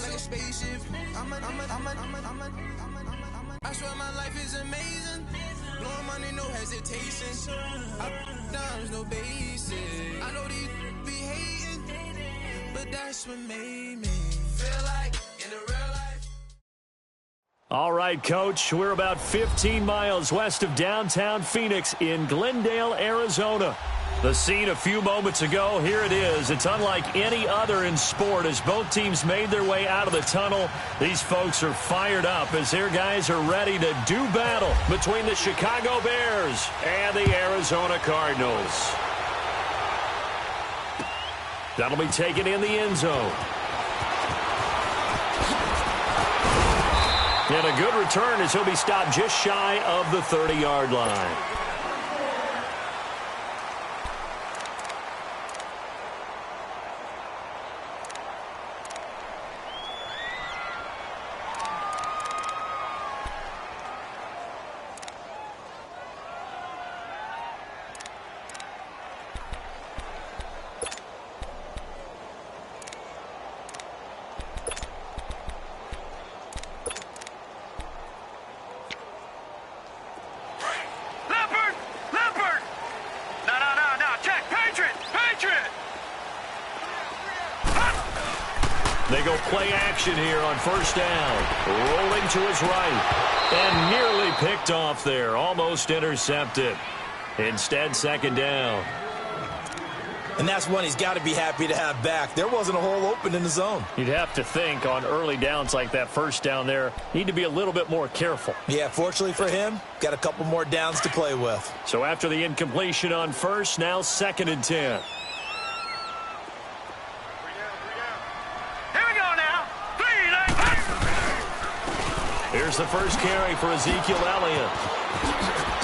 like a spaceship. I swear my life is amazing. Blowing money, no hesitation. Down, no basic. I know these be hating, but that's what made me feel like in the real life. All right, Coach, we're about 15 miles west of downtown Phoenix in Glendale, Arizona. The scene a few moments ago, here it is. It's unlike any other in sport as both teams made their way out of the tunnel. These folks are fired up as their guys are ready to do battle between the Chicago Bears and the Arizona Cardinals. That'll be taken in the end zone. And a good return as he'll be stopped just shy of the 30-yard line. They go play action here on first down. Rolling to his right. And nearly picked off there. Almost intercepted. Instead, second down. And that's one he's got to be happy to have back. There wasn't a hole open in the zone. You'd have to think on early downs like that first down there, need to be a little bit more careful. Yeah, fortunately for him, got a couple more downs to play with. So after the incompletion on first, now 2nd and 10. Here's the first carry for Ezekiel Elliott.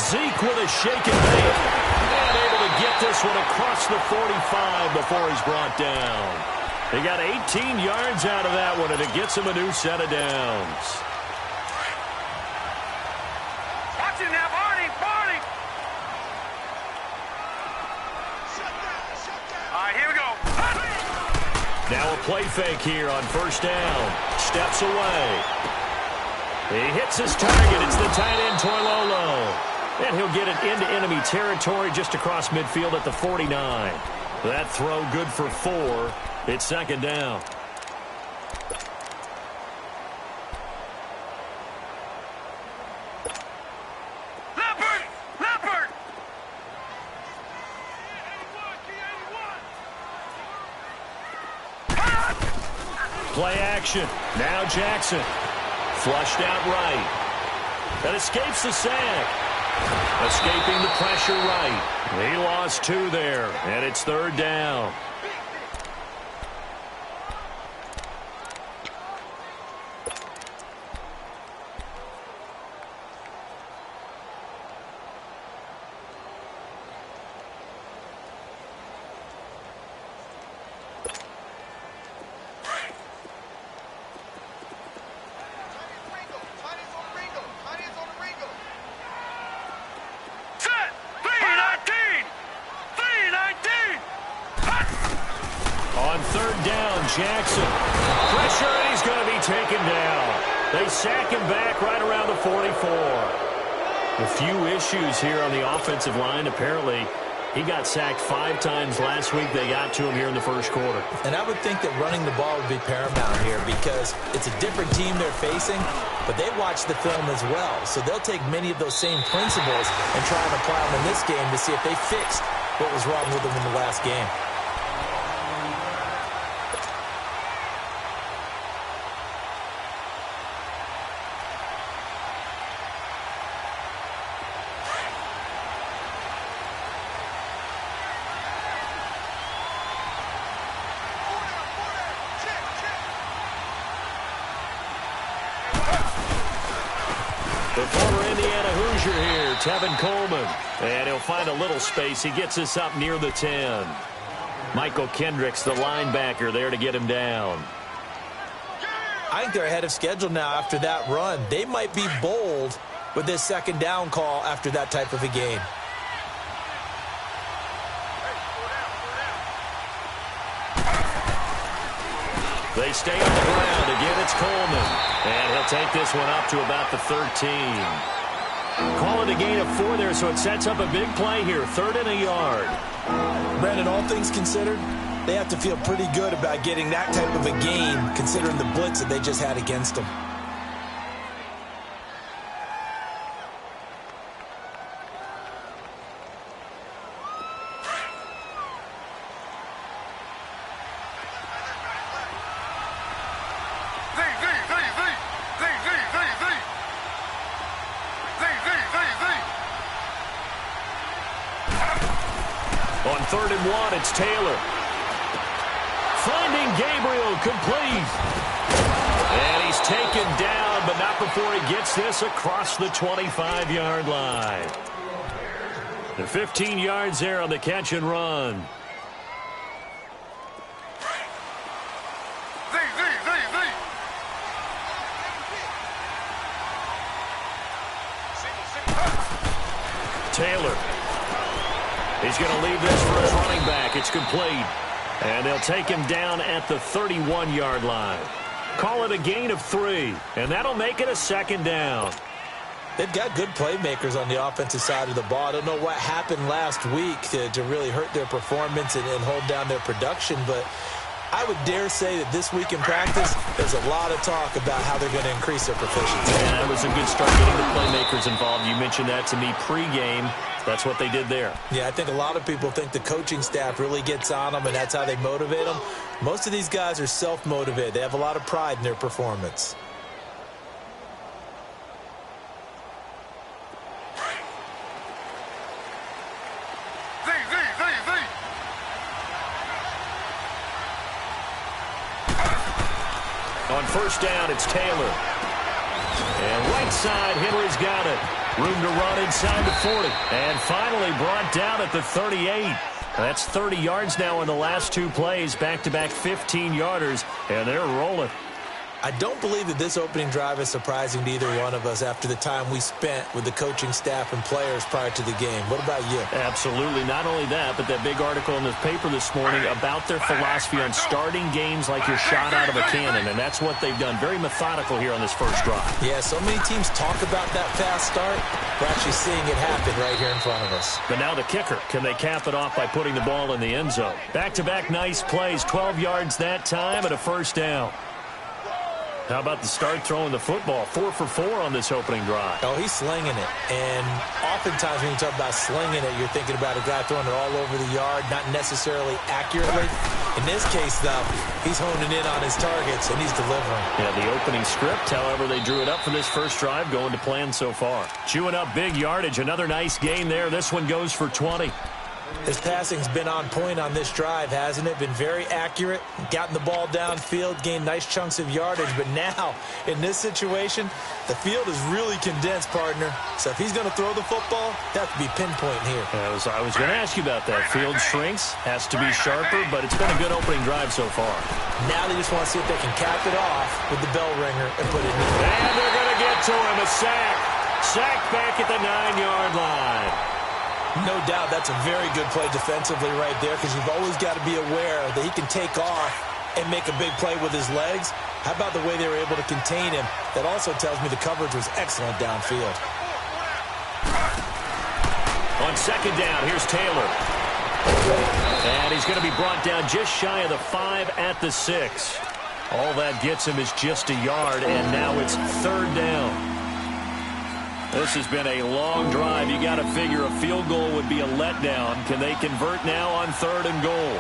Zeke with a shake and bake. And able to get this one across the 45 before he's brought down. He got 18 yards out of that one, and it gets him a new set of downs. Watch it now, Barney! All right, here we go. Now a play fake here on first down. Steps away. He hits his target. It's the tight end, Toilolo. And he'll get it into enemy territory just across midfield at the 49. That throw good for 4. It's second down. Leopard! Play action. Now Jackson. Flushed out right. That escapes the sack. Escaping the pressure right. He lost 2 there, and it's third down. Jackson. Pressure, and he's going to be taken down. They sack him back right around the 44. A few issues here on the offensive line. Apparently, he got sacked 5 times last week. They got to him here in the first quarter. And I would think that running the ball would be paramount here because it's a different team they're facing, but they watch the film as well. So they'll take many of those same principles and try and apply them in this game to see if they fixed what was wrong with them in the last game. The former Indiana Hoosier here, Tevin Coleman. And he'll find a little space. He gets us up near the 10. Michael Kendricks, the linebacker, there to get him down. I think they're ahead of schedule now after that run. They might be bold with this second down call after that type of a game. They stay on the ground. Again, it's Coleman. And he'll take this one up to about the 13. Call it a gain of 4 there, so it sets up a big play here. 3rd and a yard. Brandon, all things considered, they have to feel pretty good about getting that type of a gain, considering the blitz that they just had against them. On 3rd and 1, it's Taylor. Finding Gabriel, complete. And he's taken down, but not before he gets this across the 25-yard line. The 15 yards there on the catch and run. Taylor. He's going to leave this for his running back. It's complete. And they'll take him down at the 31-yard line. Call it a gain of 3. And that'll make it a 2nd down. They've got good playmakers on the offensive side of the ball. I don't know what happened last week to really hurt their performance and hold down their production, but I would dare say that this week in practice, there's a lot of talk about how they're going to increase their proficiency. Yeah, that was a good start getting the playmakers involved. You mentioned that to me pregame. That's what they did there. Yeah, I think a lot of people think the coaching staff really gets on them, and that's how they motivate them. Most of these guys are self-motivated. They have a lot of pride in their performance. On 1st down, it's Taylor. And right side, Henry's got it. Room to run inside the 40. And finally brought down at the 38. That's 30 yards now in the last 2 plays. Back-to-back 15-yarders, and they're rolling. I don't believe that this opening drive is surprising to either one of us after the time we spent with the coaching staff and players prior to the game. What about you? Absolutely. Not only that, but that big article in the paper this morning about their philosophy on starting games like you're shot out of a cannon, and that's what they've done. Very methodical here on this first drive. Yeah, so many teams talk about that fast start. We're actually seeing it happen right here in front of us. But now the kicker. Can they cap it off by putting the ball in the end zone? Back-to-back nice plays. 12 yards that time and a 1st down. How about the start throwing the football? 4 for 4 on this opening drive. Oh, he's slinging it. And oftentimes when you talk about slinging it, you're thinking about a guy throwing it all over the yard, not necessarily accurately. In this case, though, he's honing in on his targets, and he's delivering. Yeah, the opening script, however, they drew it up for this first drive, going to plan so far. Chewing up big yardage. Another nice gain there. This one goes for 20. His passing's been on point on this drive, hasn't it? Been very accurate, gotten the ball downfield, gained nice chunks of yardage. But now, in this situation, the field is really condensed, partner. So if he's going to throw the football, that have to be pinpoint here. I was going to ask you about that. Field shrinks, has to be sharper, but it's been a good opening drive so far. Now they just want to see if they can cap it off with the bell ringer and put it in. And they're going to get to him, a sack. Sack back at the 9-yard line. No doubt that's a very good play defensively right there, because you've always got to be aware that he can take off and make a big play with his legs. How about the way they were able to contain him? That also tells me the coverage was excellent downfield. On 2nd down, here's Taylor. And he's going to be brought down just shy of the 5 at the 6. All that gets him is just a yard, and now it's 3rd down. This has been a long drive. You got to figure a field goal would be a letdown. Can they convert now on 3rd and goal?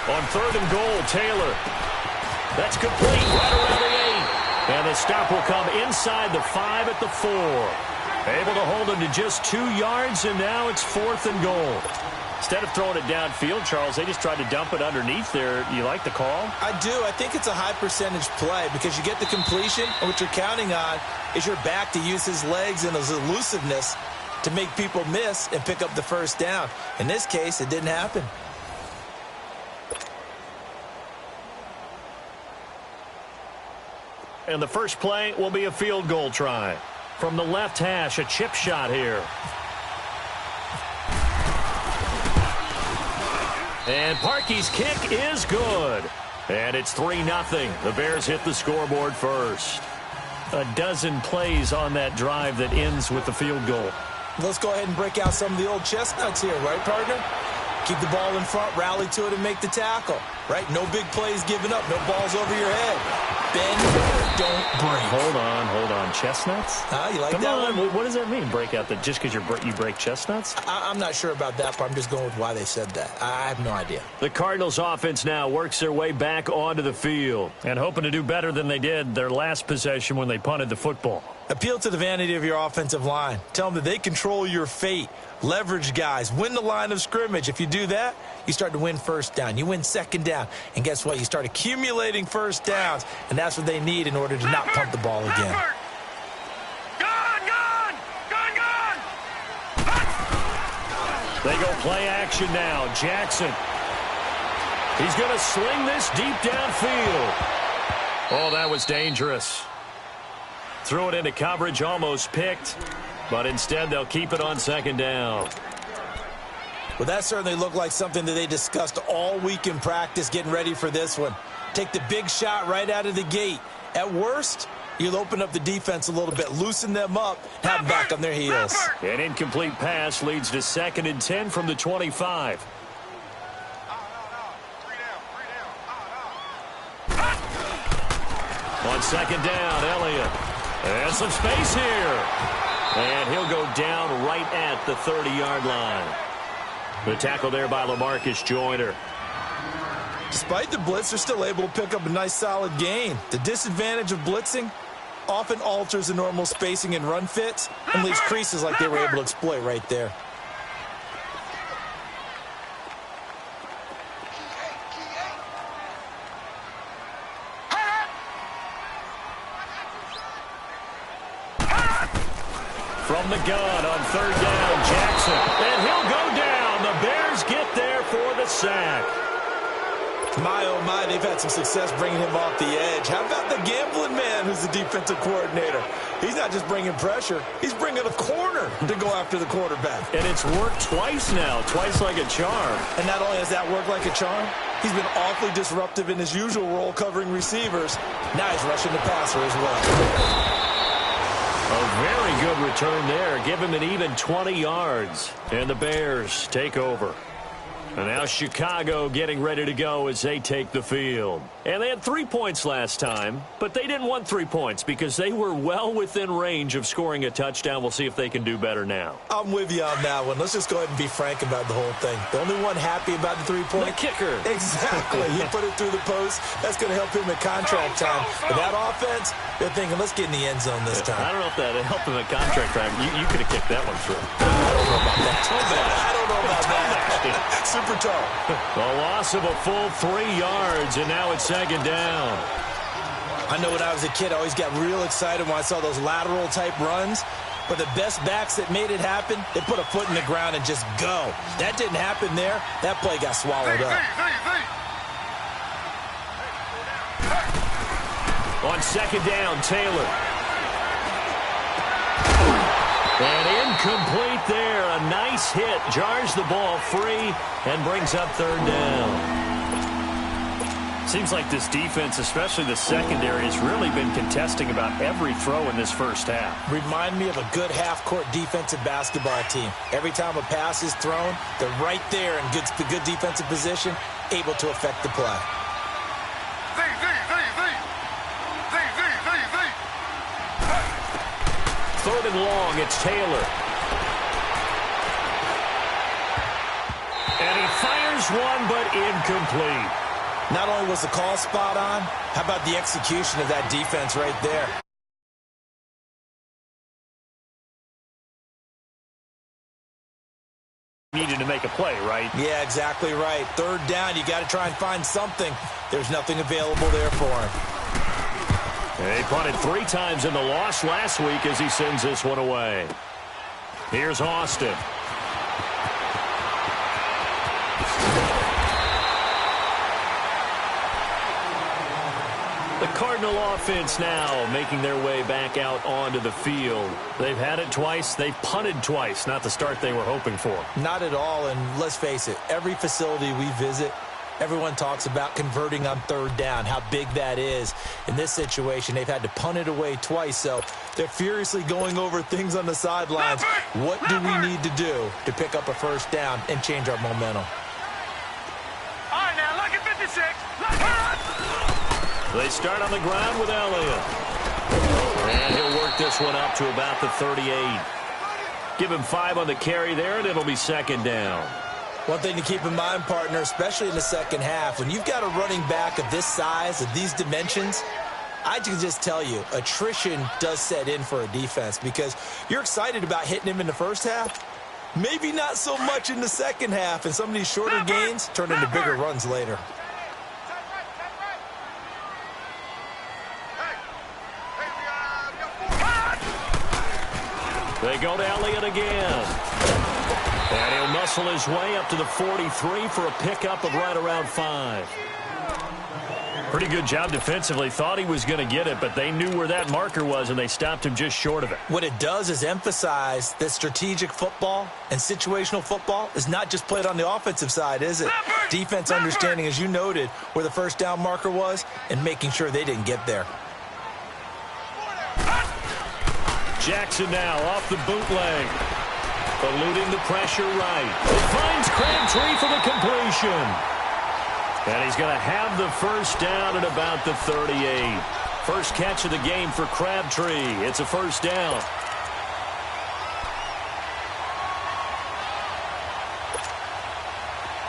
On 3rd and goal, Taylor. That's complete right around the 8. And the stop will come inside the 5 at the 4. Able to hold him to just 2 yards, and now it's 4th and goal. Instead of throwing it downfield, Charles, they just tried to dump it underneath there. You like the call? I do. I think it's a high-percentage play because you get the completion, and what you're counting on is your back to use his legs and his elusiveness to make people miss and pick up the 1st down. In this case, it didn't happen. And the first play will be a field goal try. From the left hash, a chip shot here. And Parkey's kick is good. And it's 3-0. The Bears hit the scoreboard first. A dozen plays on that drive that ends with the field goal. Let's go ahead and break out some of the old chestnuts here, right, partner? Keep the ball in front, rally to it, and make the tackle, right? No big plays given up, no balls over your head. Bend, don't break. Hold on. Chestnuts? You like Come that on. one? What does that mean, break out? Just because you break chestnuts? I'm not sure about that, but I'm just going with why they said that. I have no idea. The Cardinals offense now works their way back onto the field and hoping to do better than they did their last possession when they punted the football. Appeal to the vanity of your offensive line. Tell them that they control your fate. Leverage guys. Win the line of scrimmage. If you do that, you start to win first down. You win second down. And guess what? You start accumulating first downs. And that's what they need in order to not punt the ball again. They go play action now. Jackson. He's going to sling this deep downfield. Oh, that was dangerous. Threw it into coverage, almost picked. But instead, they'll keep it on second down. Well, that certainly looked like something that they discussed all week in practice getting ready for this one. Take the big shot right out of the gate. At worst, you'll open up the defense a little bit, loosen them up, have them back on their heels. An incomplete pass leads to 2nd and 10 from the 25. On second down, Elliott. And some space here. And he'll go down right at the 30-yard line. The tackle there by LaMarcus Joyner. Despite the blitz, they're still able to pick up a nice solid gain. The disadvantage of blitzing often alters the normal spacing and run fits and leaves creases like they were able to exploit right there. From the gun on third down, Jackson. And he'll go down. The Bears get there for the sack. My, oh my, they've had some success bringing him off the edge. How about the gambling man who's the defensive coordinator? He's not just bringing pressure. He's bringing a corner to go after the quarterback. And it's worked twice now, twice like a charm. And not only has that worked like a charm, he's been awfully disruptive in his usual role covering receivers. Now he's rushing the passer as well. A very good return there. Give him an even 20 yards. And the Bears take over. And now Chicago getting ready to go as they take the field. And they had 3 points last time, but they didn't want 3 points because they were well within range of scoring a touchdown. We'll see if they can do better now. I'm with you on that one. Let's just go ahead and be frank about the whole thing. The only one happy about the 3-point? The kicker. Exactly. He put it through the post. That's going to help him at contract time. But that offense, they're thinking, let's get in the end zone this time. I don't know if that helped him at contract time. You could have kicked that one through. I don't know about that. I don't know about that. Super tall. The loss of a full 3 yards, and now it's second down. I know when I was a kid, I always got real excited when I saw those lateral-type runs. But the best backs that made it happen, they put a foot in the ground and just go. That didn't happen there. That play got swallowed up. On second down, Taylor. And incomplete there. A nice hit. Jars the ball free and brings up third down. Seems like this defense, especially the secondary, has really been contesting about every throw in this first half. Remind me of a good half-court defensive basketball team. Every time a pass is thrown, they're right there in good defensive position, able to affect the play. Third and long, it's Taylor. And he fires one, but incomplete. Not only was the call spot on, how about the execution of that defense right there? Needed to make a play, right? Yeah, exactly right. Third down, you got to try and find something. There's nothing available there for him. He punted 3 times in the loss last week as he sends this one away. Here's Austin. The Cardinal offense now making their way back out onto the field. They've had it twice. They've punted twice. Not the start they were hoping for. Not at all, and let's face it, every facility we visit, everyone talks about converting on third down, how big that is. In this situation, they've had to punt it away twice, so they're furiously going over things on the sidelines. What do we need to do to pick up a first down and change our momentum? All right, now, look at 56. They start on the ground with Elliott. And he'll work this one up to about the 38. Give him 5 on the carry there, and it'll be second down. One thing to keep in mind, partner, especially in the second half, when you've got a running back of this size, of these dimensions, I can just tell you, attrition does set in for a defense because you're excited about hitting him in the first half. Maybe not so much in the second half, and some of these shorter gains turn into bigger runs later. They go to Elliott again. And he'll muscle his way up to the 43 for a pickup of right around 5. Pretty good job defensively. Thought he was going to get it, but they knew where that marker was, and they stopped him just short of it. What it does is emphasize that strategic football and situational football is not just played on the offensive side, is it? Defense understanding, as you noted, where the first down marker was and making sure they didn't get there. Jackson now off the bootleg. Eluding the pressure right. It finds Crabtree for the completion. And he's going to have the first down at about the 38. First catch of the game for Crabtree. It's a first down.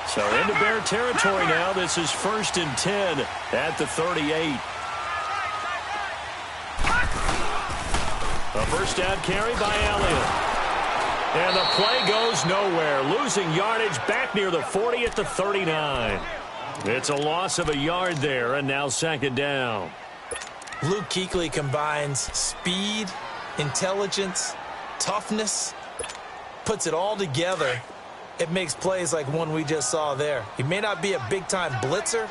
So into Bear territory now. This is 1st and 10 at the 38. A first down carry by Elliott. And the play goes nowhere. Losing yardage back near the 40 at the 39. It's a loss of a yard there, and now second down. Luke Kuechly combines speed, intelligence, toughness, puts it all together. It makes plays like one we just saw there. He may not be a big-time blitzer,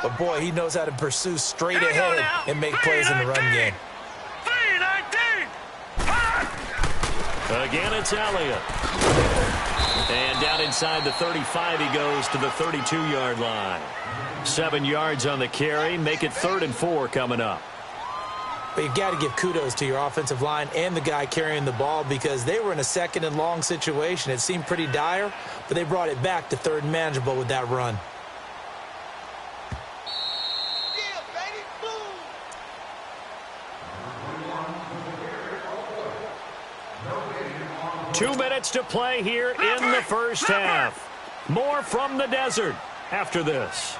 but, boy, he knows how to pursue straight ahead and make plays in the run game. Again, it's Elliott. And down inside the 35, he goes to the 32-yard line. 7 yards on the carry. Make it 3rd and 4 coming up. But you've got to give kudos to your offensive line and the guy carrying the ball because they were in a 2nd and long situation. It seemed pretty dire, but they brought it back to 3rd and manageable with that run. 2 minutes to play here in the first half. More from the desert after this.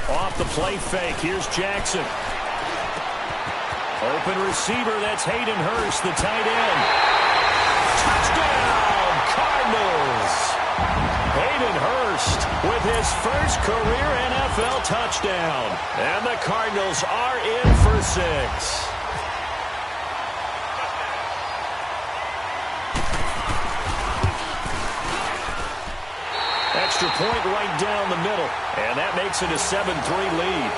Off the play fake, here's Jackson. Open receiver, that's Hayden Hurst, the tight end. Touchdown, Cardinals! Hayden Hurst with his first career NFL touchdown. And the Cardinals are in for 6. Extra point right down the middle, and that makes it a 7-3 lead.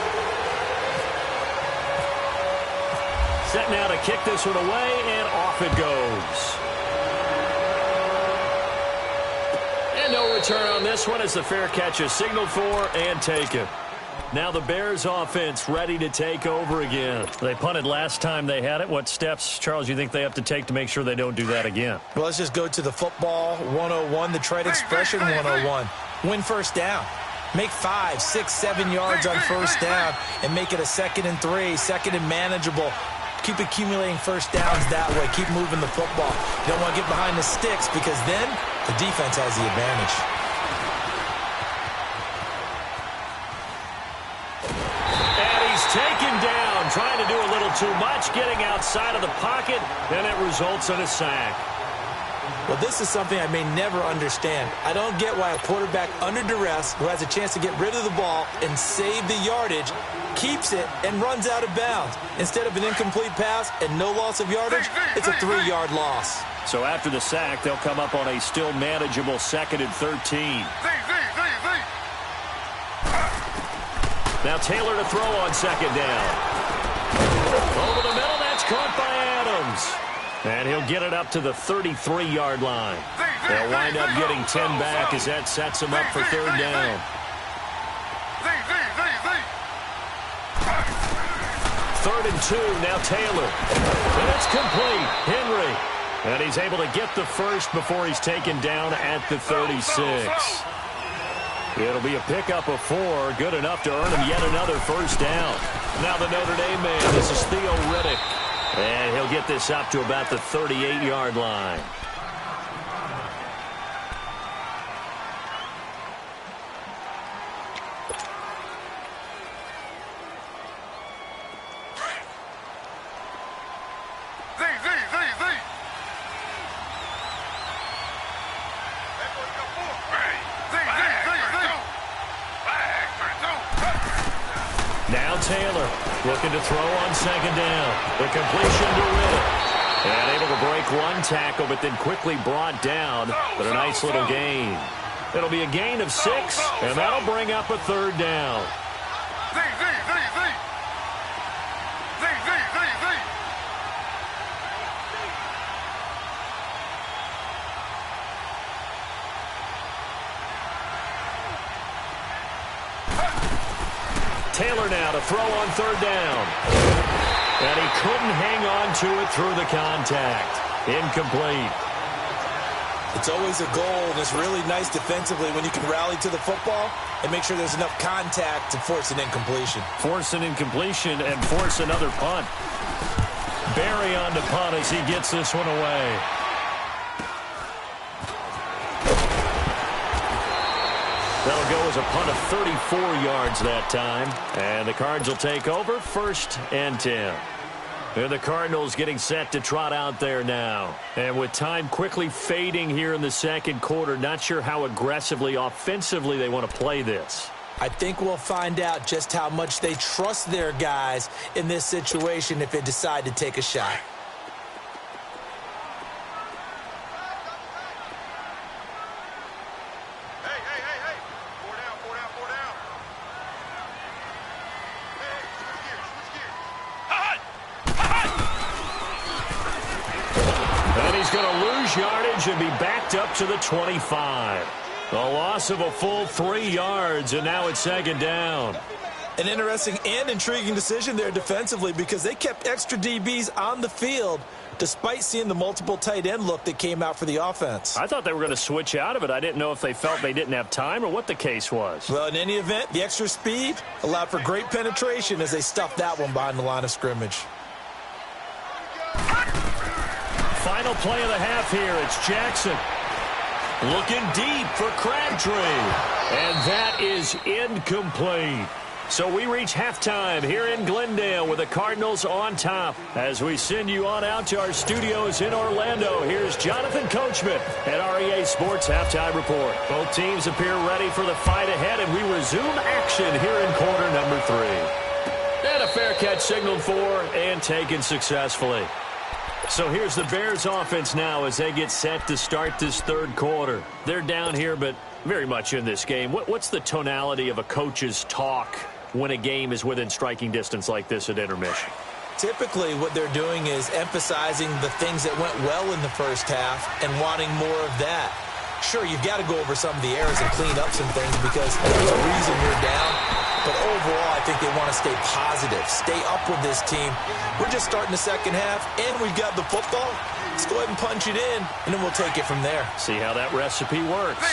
Set now to kick this one away, and off it goes. And no return on this one as the fair catch is signaled for and taken. Now the Bears offense ready to take over again. They punted last time they had it. What steps, Charles, you think they have to take to make sure they don't do that again? Well, let's just go to the football 101, the trade expression 101. Win first down. Make 5, 6, 7 yards on first down and make it a 2nd and 3, 2nd and manageable. Keep accumulating first downs that way. Keep moving the football. You don't want to get behind the sticks because then the defense has the advantage. Taken down, trying to do a little too much, getting outside of the pocket, and it results in a sack. Well, this is something I may never understand. I don't get why a quarterback under duress who has a chance to get rid of the ball and save the yardage keeps it and runs out of bounds. Instead of an incomplete pass and no loss of yardage, it's a 3-yard loss. So after the sack, they'll come up on a still manageable 2nd and 13. Now Taylor to throw on second down. Over the middle, that's caught by Adams. And he'll get it up to the 33-yard line. They'll wind up getting 10 back as that sets him up for third down. Third and 2, now Taylor. And it's complete. Henry. And he's able to get the first before he's taken down at the 36. It'll be a pickup of 4, good enough to earn him yet another first down. Now the Notre Dame man, this is Theo Riddick. And he'll get this up to about the 38-yard line. Now Taylor looking to throw on second down. The completion to Riddick. And able to break one tackle, but then quickly brought down. But a nice little gain. It'll be a gain of 6, and that'll bring up a third down. Taylor now to throw on third down. And he couldn't hang on to it through the contact. Incomplete. It's always a goal, and it's really nice defensively when you can rally to the football and make sure there's enough contact to force an incompletion. Force an incompletion and force another punt. Barry on to punt as he gets this one away. That'll go as a punt of 34 yards that time. And the Cards will take over, 1st and 10. And the Cardinals getting set to trot out there now. And with time quickly fading here in the second quarter, not sure how aggressively, offensively they want to play this. I think we'll find out just how much they trust their guys in this situation if they decide to take a shot. Yardage and be backed up to the 25. A loss of a full 3 yards, and now it's second down. An interesting and intriguing decision there defensively because they kept extra DBs on the field despite seeing the multiple tight end look that came out for the offense. I thought they were going to switch out of it. I didn't know if they felt they didn't have time or what the case was. Well, in any event, the extra speed allowed for great penetration as they stuffed that one behind the line of scrimmage. Final play of the half here. It's Jackson looking deep for Crabtree. And that is incomplete. So we reach halftime here in Glendale with the Cardinals on top. As we send you on out to our studios in Orlando, here's Jonathan Coachman at REA Sports Halftime Report. Both teams appear ready for the fight ahead, and we resume action here in quarter number 3. And a fair catch signaled for and taken successfully. So here's the Bears offense now as they get set to start this third quarter. They're down here, but very much in this game. What's the tonality of a coach's talk when a game is within striking distance like this at intermission? Typically, what they're doing is emphasizing the things that went well in the first half and wanting more of that. Sure, you've got to go over some of the errors and clean up some things because there's a reason you're down. But overall, I think they want to stay positive, stay up with this team. We're just starting the second half, and we've got the football. Let's go ahead and punch it in, and then we'll take it from there. See how that recipe works.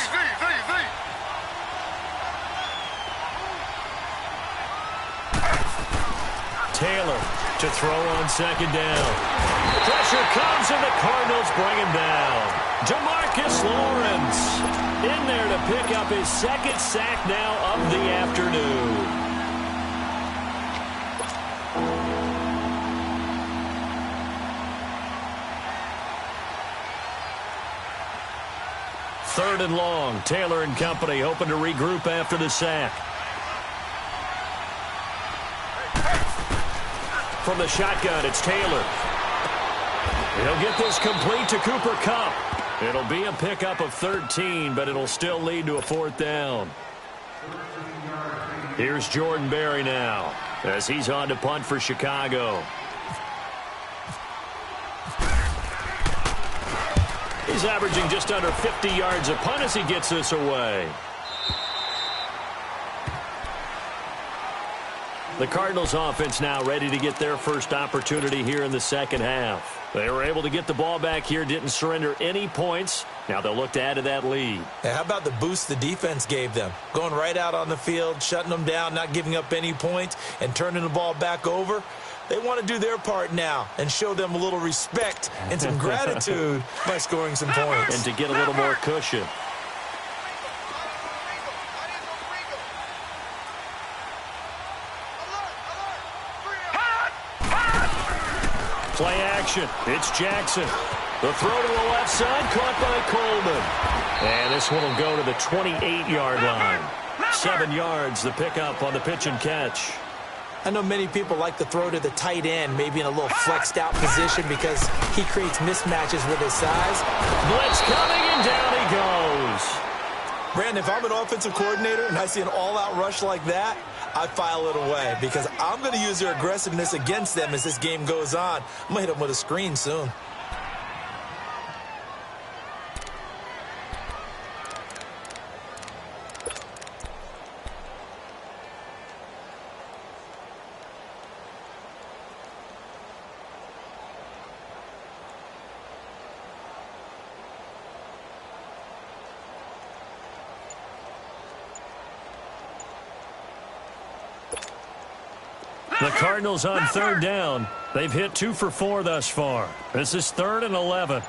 Taylor to throw on second down. Pressure comes, and the Cardinals bring him down. Demarcus Lawrence in there to pick up his second sack now of the afternoon. Third and long. Taylor and company hoping to regroup after the sack. From the shotgun, it's Taylor. He'll get this complete to Cooper Kupp. It'll be a pickup of 13, but it'll still lead to a fourth down. Here's Jordan Berry now as he's on to punt for Chicago. He's averaging just under 50 yards a punt as he gets this away. The Cardinals offense now ready to get their first opportunity here in the second half. They were able to get the ball back here, didn't surrender any points. Now they'll look to add to that lead. Hey, how about the boost the defense gave them? Going right out on the field, shutting them down, not giving up any points, and turning the ball back over. They want to do their part now and show them a little respect and some gratitude by scoring some points. And to get a little more cushion. Play action. It's Jackson. The throw to the left side, caught by Coleman. And this one will go to the 28-yard line. 7 yards, the pickup on the pitch and catch. I know many people like to throw to the tight end, maybe in a little flexed out position because he creates mismatches with his size. Blitz coming, and down he goes. Brandon, if I'm an offensive coordinator and I see an all-out rush like that, I file it away because I'm going to use their aggressiveness against them as this game goes on. I'm going to hit them with a screen soon. The Cardinals on third down. They've hit 2 for 4 thus far. This is 3rd and 11.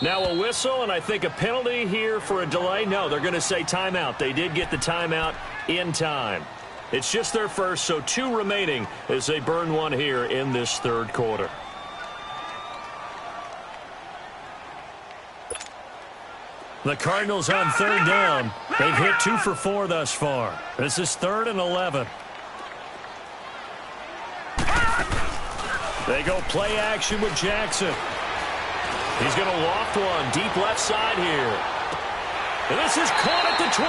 Now a whistle, and I think a penalty here for a delay. No, they're going to say timeout. They did get the timeout in time. It's just their first, so 2 remaining as they burn one here in this third quarter. The Cardinals on third down. They've hit 2 for 4 thus far. This is 3rd and 11. They go play action with Jackson. He's going to loft one deep left side here. And this is caught at the 20.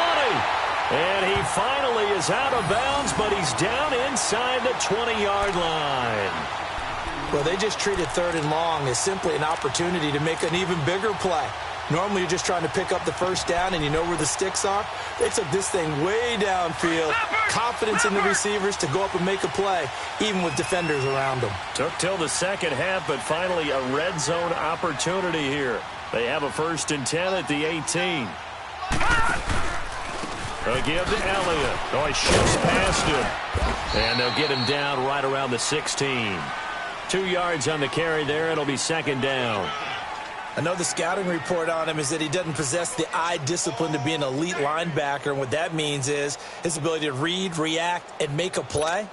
And he finally is out of bounds, but he's down inside the 20-yard line. Well, they just treated 3rd and long as simply an opportunity to make an even bigger play. Normally, you're just trying to pick up the first down and you know where the sticks are. They took this thing way downfield. Confidence in the receivers to go up and make a play, even with defenders around them. Took till the second half, but finally a red zone opportunity here. They have a 1st and 10 at the 18. They'll give to Elliott. Oh, he shifts past him. And they'll get him down right around the 16. 2 yards on the carry there. It'll be 2nd down. I know the scouting report on him is that he doesn't possess the eye discipline to be an elite linebacker. And what that means is his ability to read, react, and make a play.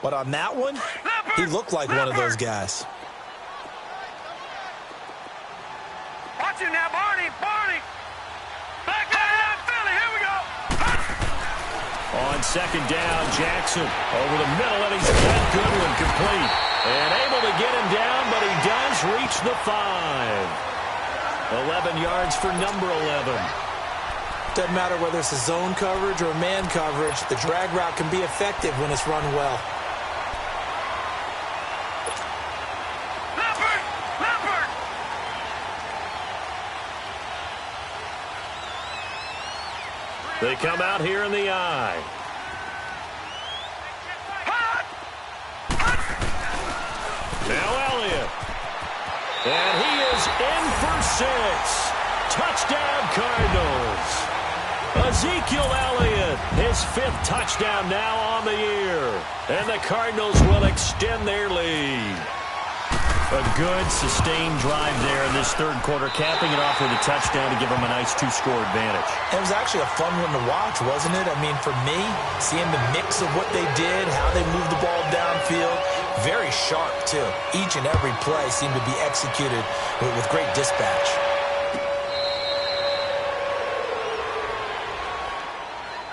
But on that one, he looked like one of those guys. Watch him now, Barney. Back down, Philly. Here we go. On 2nd down, Jackson over the middle, and he's got Goodwin complete. And able to get him down, but he does reach the 5. 11 yards for number 11. Doesn't matter whether it's a zone coverage or man coverage, the drag route can be effective when it's run well. Leopard! They come out here in the eye. Now Elliott. And he is in for 6. Touchdown, Cardinals. Ezekiel Elliott, his 5th touchdown now on the year. And the Cardinals will extend their lead. A good, sustained drive there in this third quarter, capping it off with a touchdown to give them a nice 2-score advantage. It was actually a fun one to watch, wasn't it? I mean, for me, seeing the mix of what they did, how they moved the ball downfield, very sharp, too. Each and every play seemed to be executed with great dispatch.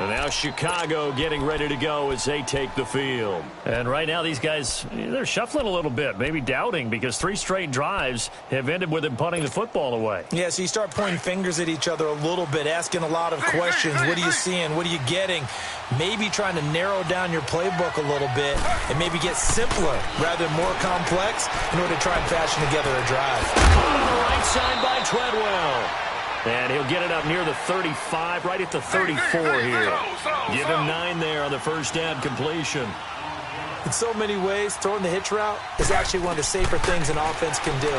And now Chicago getting ready to go as they take the field. And right now these guys, they're shuffling a little bit, maybe doubting, because 3 straight drives have ended with them punting the football away. Yeah, so you start pointing fingers at each other a little bit, asking a lot of questions. What are you seeing? What are you getting? Maybe trying to narrow down your playbook a little bit and maybe get simpler rather than more complex in order to try and fashion together a drive. On the right side by Treadwell. And he'll get it up near the 35, right at the 34 here. Give him 9 there on the first down completion. In so many ways, throwing the hitch route is actually one of the safer things an offense can do.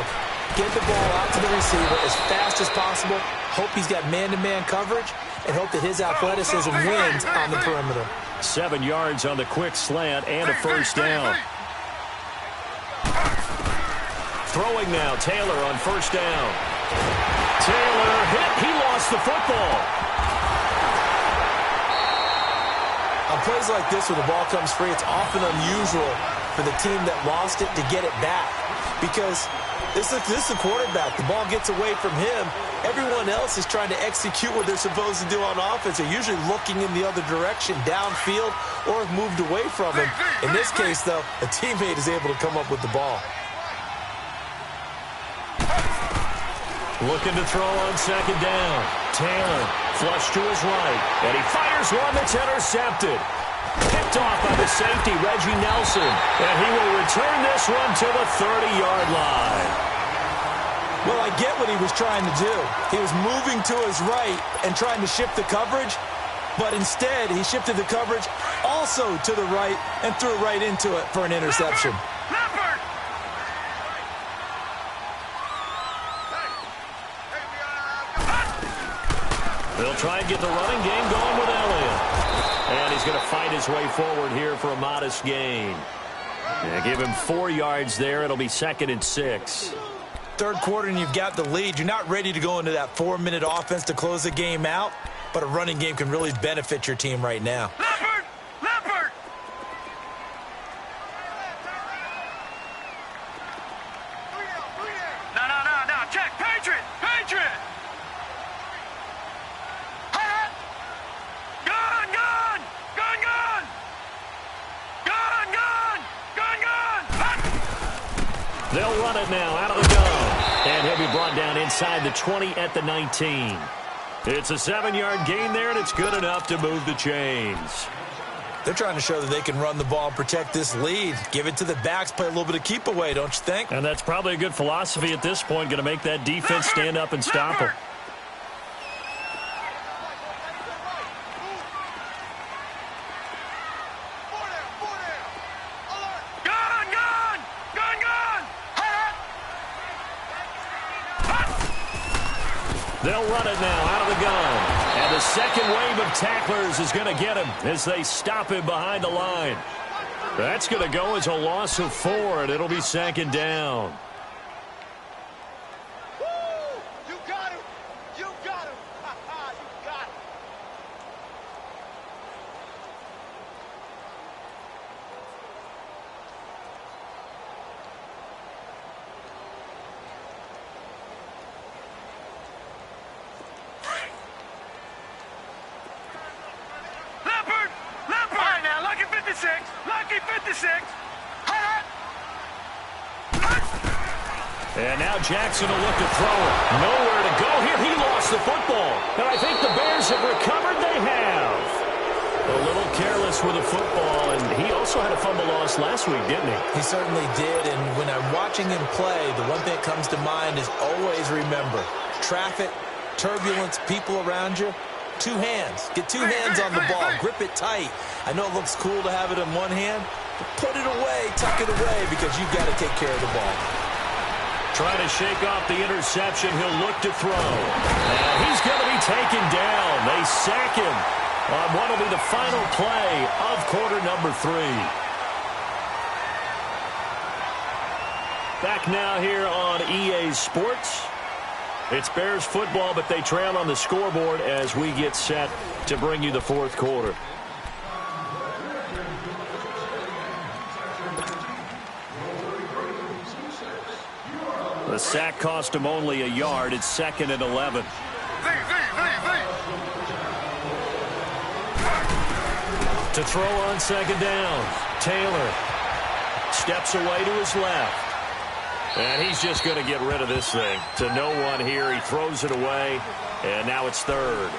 Get the ball out to the receiver as fast as possible, hope he's got man-to-man coverage, and hope that his athleticism wins on the perimeter. 7 yards on the quick slant and a first down. Throwing now, Taylor on first down. Taylor hit. He lost the football. On plays like this where the ball comes free, it's often unusual for the team that lost it to get it back. Because this is the quarterback. The ball gets away from him. Everyone else is trying to execute what they're supposed to do on offense. They're usually looking in the other direction, downfield, or have moved away from him. In this case, though, a teammate is able to come up with the ball. Looking to throw on second down. Taylor flush to his right. And he fires one that's intercepted. Picked off by the safety, Reggie Nelson. And he will return this one to the 30-yard line. Well, I get what he was trying to do. He was moving to his right and trying to shift the coverage. But instead, he shifted the coverage also to the right and threw right into it for an interception. They'll try and get the running game going with Elliott. And he's going to fight his way forward here for a modest gain. Yeah, give him 4 yards there. It'll be 2nd and 6. Third quarter and you've got the lead. You're not ready to go into that 4-minute offense to close the game out, but a running game can really benefit your team right now. Leopard! Leopard! No. Check. Patriot! Patriot! Gun! Gun! Gun! Gun! Gun! Gun! Gun! Gun! They'll run it now out of the gun. And he'll be brought down inside the 20 at the 19. It's a 7-yard gain there, and it's good enough to move the chains. They're trying to show that they can run the ball and protect this lead. Give it to the backs, play a little bit of keep away, don't you think? And that's probably a good philosophy at this point, going to make that defense stand up and stop them. Gun! Gun! Gun! Gun! They'll run it now out of the gun. And the second wave of tacklers is going to get him as they stop him behind the line. That's going to go as a loss of 4, and it'll be 2nd down. You got him! You got him! You got him! Leopard! Leopard! All right, now, Lucky 56! Lucky 56! And now Jackson will look to throw it. Nowhere to go here. He lost the football. And I think the Bears have recovered. They have. A little careless with the football, and he also had a fumble loss last week, didn't he? He certainly did, and when I'm watching him play, the one thing that comes to mind is always remember, traffic, turbulence, people around you, 2 hands. Get 2 hands on the ball. Grip it tight. I know it looks cool to have it in one hand, but put it away, tuck it away, because you've got to take care of the ball. Trying to shake off the interception. He'll look to throw. And he's going to be taken down. They sack him on what will be the final play of quarter number 3. Back now here on EA Sports. It's Bears football, but they trail on the scoreboard as we get set to bring you the 4th quarter. The sack cost him only a yard. It's 2nd and 11. To throw on second down, Taylor steps away to his left. And he's just going to get rid of this thing. To no one here. He throws it away, and now it's third.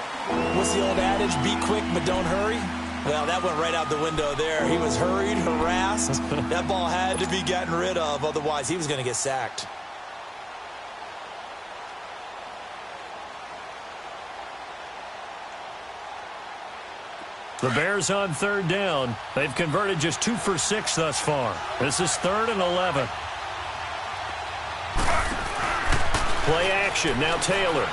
What's the old adage? Be quick, but don't hurry. Well, that went right out the window there. He was hurried, harassed. That ball had to be gotten rid of. Otherwise, he was going to get sacked. The Bears on third down. They've converted just 2 for 6 thus far. This is 3rd and 11. Play action. Now Taylor.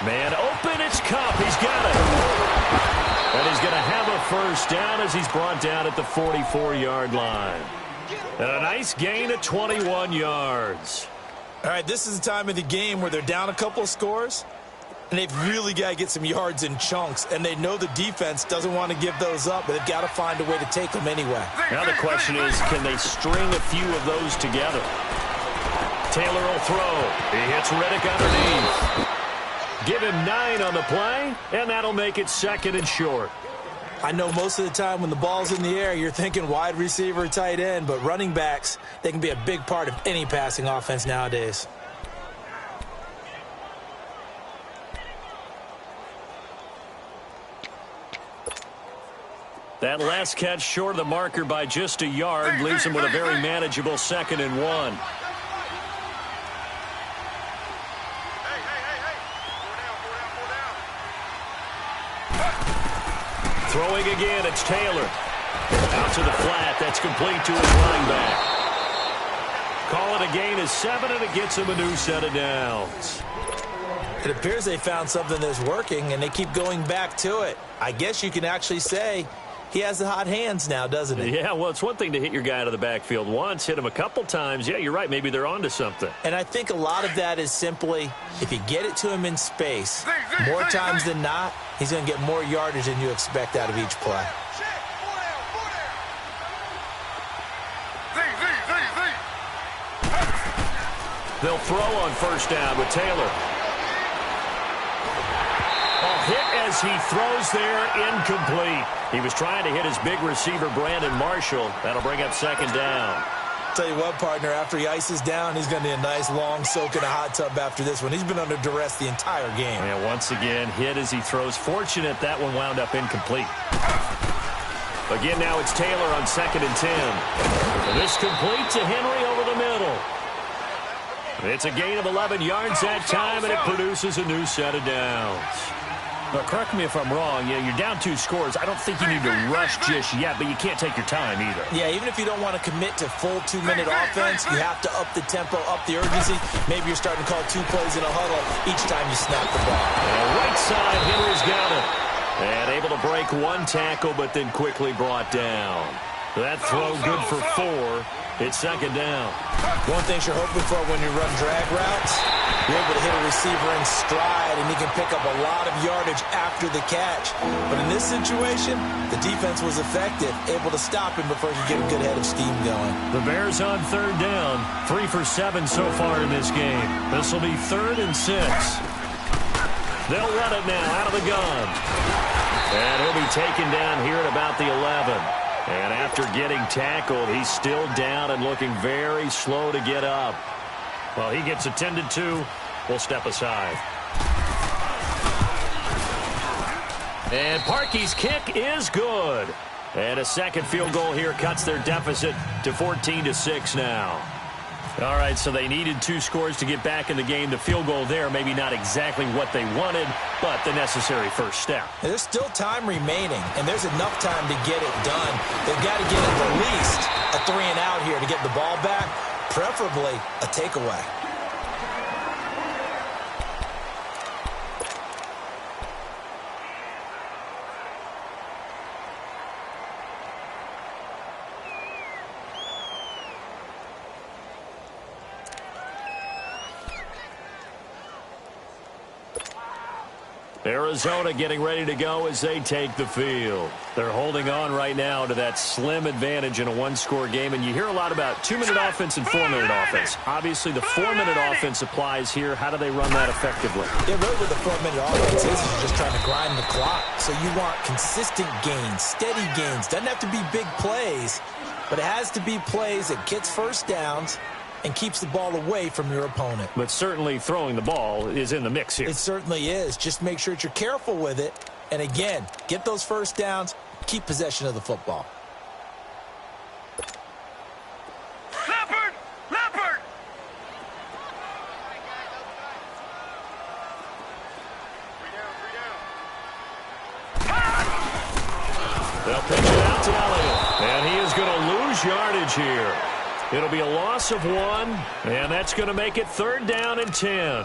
Man open. It's Cup. He's got it. And he's going to have a first down as he's brought down at the 44-yard line. And a nice gain of 21 yards. All right, this is the time of the game where they're down a couple of scores. And they've really got to get some yards in chunks. And they know the defense doesn't want to give those up, but they've got to find a way to take them anyway. Now the question is, can they string a few of those together? Taylor will throw. He hits Riddick underneath. Give him 9 on the play, and that'll make it 2nd and short. I know most of the time when the ball's in the air, you're thinking wide receiver, tight end, but running backs, they can be a big part of any passing offense nowadays. That last catch short of the marker by just a yard leaves him with a very manageable 2nd and 1. Throwing again, it's Taylor. Out to the flat, that's complete to his running back. Call it a gain of 7, and it gets him a new set of downs. It appears they found something that's working, and they keep going back to it. I guess you can actually say he has the hot hands now, doesn't he? Yeah, well, it's one thing to hit your guy out of the backfield once, hit him a couple times. Yeah, you're right. Maybe they're onto something. And I think a lot of that is simply if you get it to him in space, more times than not, he's going to get more yardage than you expect out of each play. They'll throw on first down with Taylor. Hit as he throws there, incomplete. He was trying to hit his big receiver, Brandon Marshall. That'll bring up 2nd down. Tell you what, partner, after he ices down, he's going to need a nice long soak in a hot tub after this one. He's been under duress the entire game. Yeah, once again, hit as he throws. Fortunate that one wound up incomplete. Again, now it's Taylor on 2nd and 10. And this complete to Henry over the middle. It's a gain of 11 yards that time, and it produces a new set of downs. Now, correct me if I'm wrong. Yeah, you're down 2 scores. I don't think you need to rush just yet, but you can't take your time either. Yeah, even if you don't want to commit to full 2-minute offense, you have to up the tempo, up the urgency. Maybe you're starting to call 2 plays in a huddle each time you snap the ball. Right side, Henry's got it. And able to break 1 tackle, but then quickly brought down. That throw good for 4. It's 2nd down. One thing you're hoping for when you run drag routes, you're able to hit a receiver in stride, and he can pick up a lot of yardage after the catch. But in this situation, the defense was effective, able to stop him before he could get a good head of steam going. The Bears on 3rd down, 3 for 7 so far in this game. This will be 3rd and 6. They'll run it now out of the gun. And he'll be taken down here at about the 11. And after getting tackled, he's still down and looking very slow to get up. Well, he gets attended to. We'll step aside. And Parkey's kick is good. And a second field goal here cuts their deficit to 14-6 now. All right, so they needed 2 scores to get back in the game. The field goal there, maybe not exactly what they wanted, but the necessary first step. There's still time remaining, and there's enough time to get it done. They've got to get at least a 3-and-out here to get the ball back, preferably a takeaway. Arizona getting ready to go as they take the field. They're holding on right now to that slim advantage in a one-score game, and you hear a lot about 2-minute offense and 4-minute offense. Obviously, the 4-minute offense applies here. How do they run that effectively? Yeah, really what the 4-minute offense is you're just trying to grind the clock. So you want consistent gains, steady gains. Doesn't have to be big plays, but it has to be plays that gets first downs and keeps the ball away from your opponent. But certainly throwing the ball is in the mix here. It certainly is. Just make sure that you're careful with it. And again, get those first downs, keep possession of the football. Leopard! Leopard! They'll pitch it out to Elliott. And he is going to lose yardage here. It'll be a loss of 1, and that's going to make it 3rd down and 10.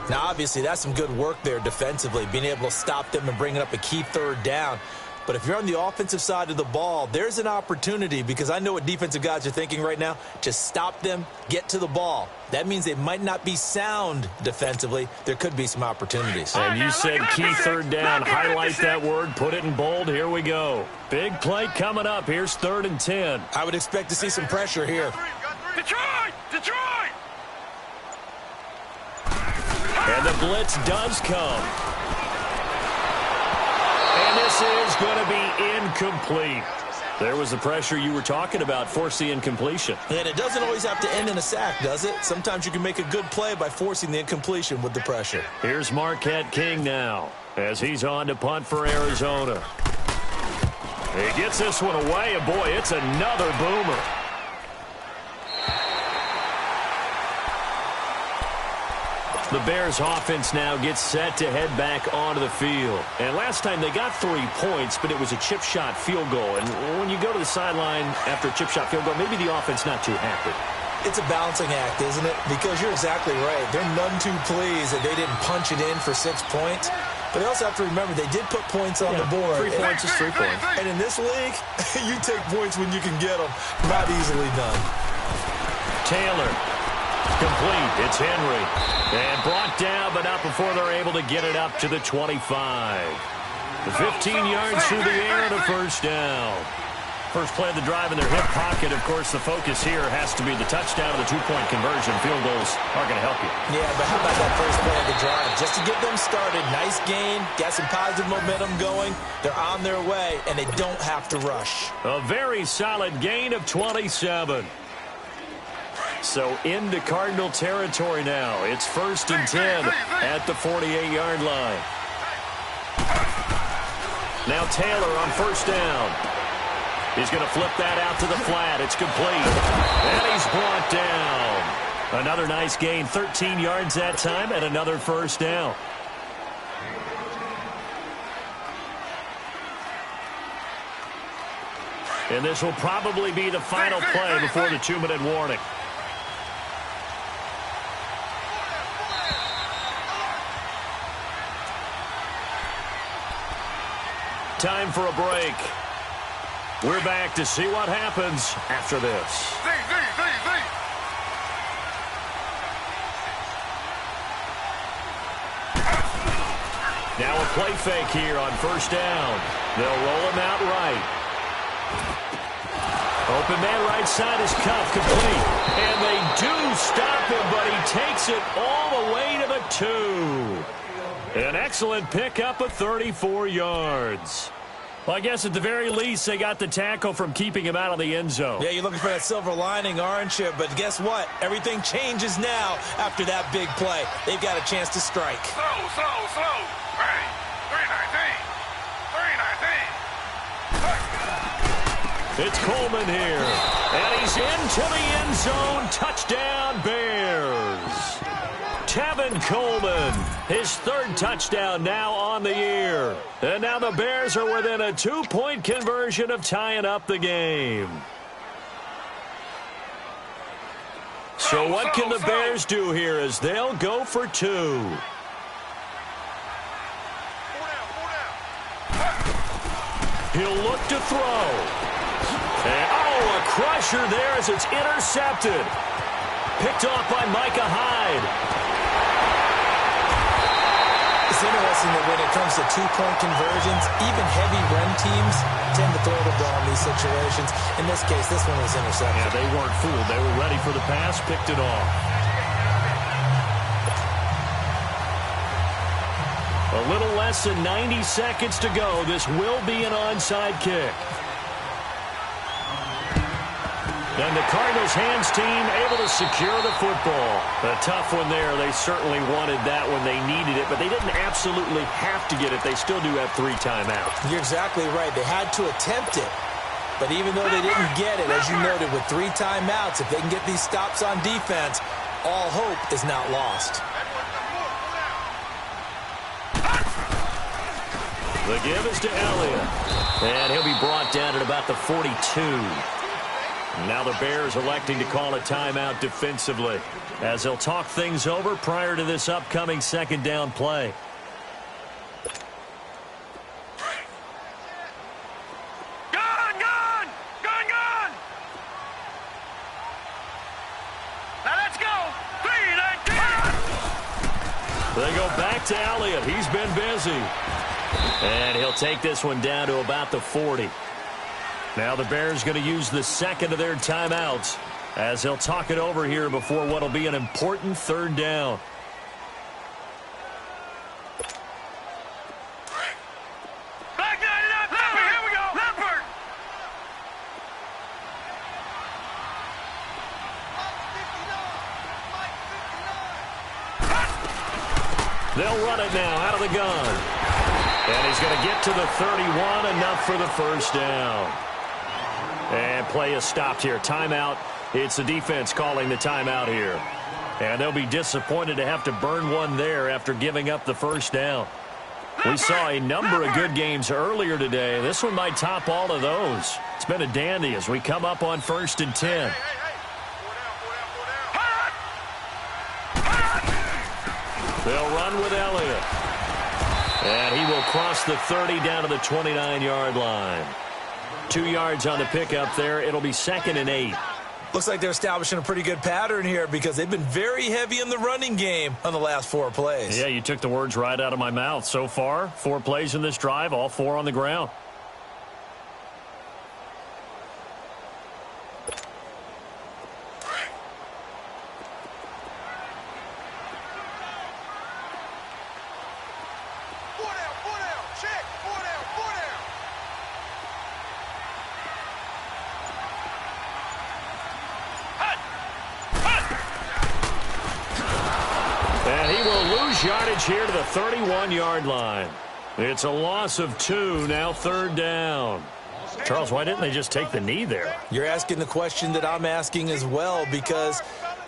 Now, obviously, that's some good work there defensively, being able to stop them and bringing up a key 3rd down. But if you're on the offensive side of the ball, there's an opportunity, because I know what defensive guys are thinking right now. Just stop them, get to the ball. That means they might not be sound defensively. There could be some opportunities. And you said key 3rd down. Highlight that word. Put it in bold. Here we go. Big play coming up. Here's 3rd and 10. I would expect to see some pressure here. Detroit! Detroit! And the blitz does come. And this is going to be incomplete. There was the pressure you were talking about, force the incompletion. And it doesn't always have to end in a sack, does it? Sometimes you can make a good play by forcing the incompletion with the pressure. Here's Marquette King now as he's on to punt for Arizona. He gets this one away, and boy, it's another boomer. The Bears offense now gets set to head back onto the field. And last time they got 3 points, but it was a chip shot field goal. And when you go to the sideline after a chip shot field goal, maybe the offense not too happy. It's a balancing act, isn't it? Because you're exactly right. They're none too pleased that they didn't punch it in for 6 points. But they also have to remember they did put points on the board. 3 points is 3 points. And in this league, you take points when you can get them. Not easily done. Taylor. Complete. It's Henry. And brought down, but not before they're able to get it up to the 25. The 15 yards through the air and a 1st down. First play of the drive in their hip pocket. Of course, the focus here has to be the touchdown and the 2-point conversion. Field goals are going to help you. Yeah, but how about that first play of the drive? Just to get them started. Nice gain. Got some positive momentum going. They're on their way, and they don't have to rush. A very solid gain of 27. So into Cardinal territory now. It's 1st and 10 at the 48-yard line. Now Taylor on 1st down. He's going to flip that out to the flat. It's complete. And he's brought down. Another nice gain, 13 yards that time, and another 1st down. And this will probably be the final play before the 2-minute warning. Time for a break. We're back to see what happens after this. Now a play fake here on 1st down. They'll roll him out right. Open man right side is cuffed, complete. And they do stop him, but he takes it all the way to the 2. An excellent pickup of 34 yards. Well, I guess at the very least, they got the tackle from keeping him out of the end zone. Yeah, you're looking for that silver lining, aren't you? But guess what? Everything changes now after that big play. They've got a chance to strike. Slow. Hey, 319. It's Coleman here. And he's into the end zone. Touchdown, Bears. Tevin Coleman, his 3rd touchdown now on the year. And now the Bears are within a 2-point conversion of tying up the game. So what can the Bears do here as they'll go for 2? He'll look to throw. And, a crusher there as it's intercepted. Picked off by Micah Hyde. It's interesting noticing that when it comes to two-point conversions, even heavy run teams tend to throw the ball in these situations. In this case, this one was intercepted. Yeah, they weren't fooled. They were ready for the pass, picked it off. A little less than 90 seconds to go. This will be an onside kick. And the Cardinals hands team able to secure the football. A tough one there. They certainly wanted that when they needed it, but they didn't absolutely have to get it. They still do have 3 timeouts. You're exactly right. They had to attempt it. But even though they didn't get it, as you noted, with 3 timeouts, if they can get these stops on defense, all hope is not lost. The give is to Elliott. And he'll be brought down at about the 42. Now the Bears electing to call a timeout defensively as they'll talk things over prior to this upcoming second down play. Gone! Now let's go! 3-19! They go back to Elliott. He's been busy. And he'll take this one down to about the 40. Now the Bears going to use the second of their timeouts as they'll talk it over here before what will be an important third down. Back 99, Leopard, here we go! Leopard! They'll run it now out of the gun. And he's going to get to the 31, enough for the first down. And play is stopped here. Timeout. It's the defense calling the timeout here. And they'll be disappointed to have to burn one there after giving up the first down. We saw a number of good games earlier today. This one might top all of those. It's been a dandy as we come up on 1st and 10. They'll run with Elliott. And he will cross the 30 down to the 29-yard line. 2 yards on the pickup there. It'll be 2nd and 8. Looks like they're establishing a pretty good pattern here because they've been very heavy in the running game on the last 4 plays. Yeah, you took the words right out of my mouth. So far, 4 plays in this drive, all 4 on the ground. Yardage here to the 31-yard line. It's a loss of 2, now 3rd down. Charles, why didn't they just take the knee there? You're asking the question that I'm asking as well, because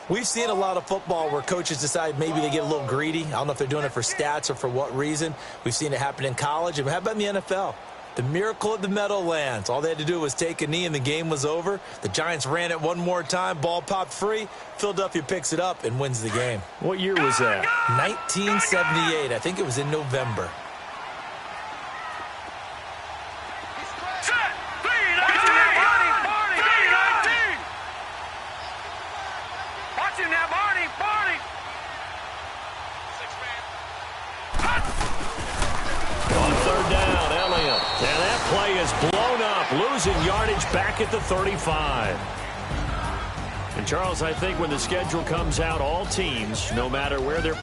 we've seen a lot of football where coaches decide maybe they get a little greedy. I don't know if they're doing it for stats or for what reason. We've seen it happen in college. And how about in the NFL? The miracle of the Meadowlands. All they had to do was take a knee and the game was over. The Giants ran it one more time. Ball popped free. Philadelphia picks it up and wins the game. What year was that? 1978. I think it was in November. Watch him now, Barney. On 3rd down, Elliott. And that play is blown up, losing yardage back at the 35. And, Charles, I think when the schedule comes out, all teams, no matter where they're